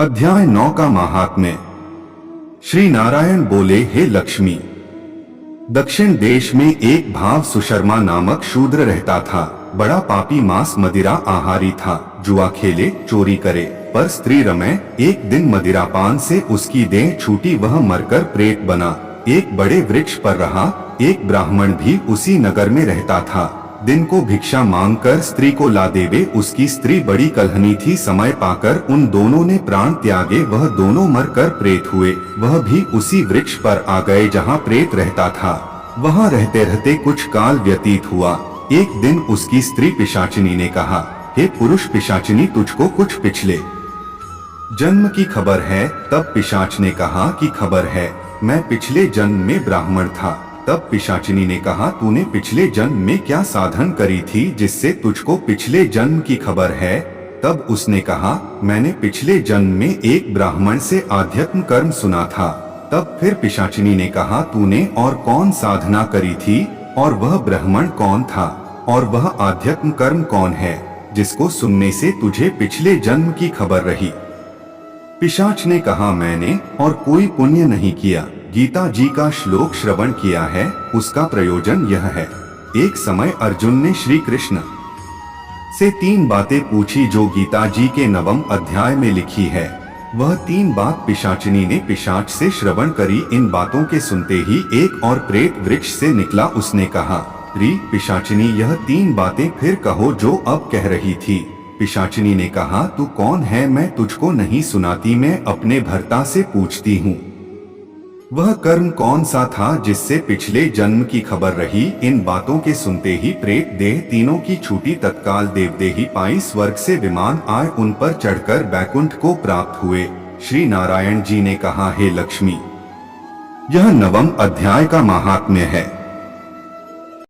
अध्याय 9 का महात्म्य। श्री नारायण बोले, हे लक्ष्मी, दक्षिण देश में एक भाव सुशर्मा नामक शूद्र रहता था। बड़ा पापी, मांस मदिरा आहारी था। जुआ खेले, चोरी करे, पर स्त्री रमे। एक दिन मदिरापान से उसकी देह छूटी, वह मरकर प्रेत बना। एक बड़े वृक्ष पर रहा। एक ब्राह्मण भी उसी नगर में रहता था। दिन को भिक्षा मांगकर स्त्री को ला देवे। उसकी स्त्री बड़ी कलहनी थी। समय पाकर उन दोनों ने प्राण त्यागे। वह दोनों मरकर प्रेत हुए। वह भी उसी वृक्ष पर आ गए जहाँ प्रेत रहता था। वहाँ रहते रहते कुछ काल व्यतीत हुआ। एक दिन उसकी स्त्री पिशाचिनी ने कहा, हे पुरुष पिशाचिनी, तुझको कुछ पिछले जन्म की खबर है? तब पिशाच ने कहा कि खबर है, मैं पिछले जन्म में ब्राह्मण था। तब पिशाचिनी ने कहा, तूने पिछले जन्म में क्या साधन करी थी जिससे तुझको पिछले जन्म की खबर है? तब उसने कहा, मैंने पिछले जन्म में एक ब्राह्मण से आध्यात्म कर्म सुना था। तब फिर पिशाचिनी ने कहा, तूने और कौन साधना करी थी, और वह ब्राह्मण कौन था, और वह आध्यात्म कर्म कौन है जिसको सुनने से तुझे पिछले जन्म की खबर रही? पिशाच ने कहा, मैंने और कोई पुण्य नहीं किया। गीता जी का श्लोक श्रवण किया है, उसका प्रयोजन यह है। एक समय अर्जुन ने श्री कृष्ण से 3 बातें पूछी जो गीता जी के 9वें अध्याय में लिखी है। वह 3 बात पिशाचिनी ने पिशाच से श्रवण करी। इन बातों के सुनते ही एक और प्रेत वृक्ष से निकला। उसने कहा, री पिशाचिनी, यह 3 बातें फिर कहो जो अब कह रही थी। पिशाचिनी ने कहा, तू कौन है? मैं तुझको नहीं सुनाती, मैं अपने भर्ता से पूछती हूँ। वह कर्म कौन सा था जिससे पिछले जन्म की खबर रही? इन बातों के सुनते ही प्रेत देह तीनों की छूटी। तत्काल देवदेही पाई स्वर्ग से विमान आए, उन पर चढ़कर बैकुंठ को प्राप्त हुए। श्री नारायण जी ने कहा, हे लक्ष्मी, यह 9वें अध्याय का महात्म्य है।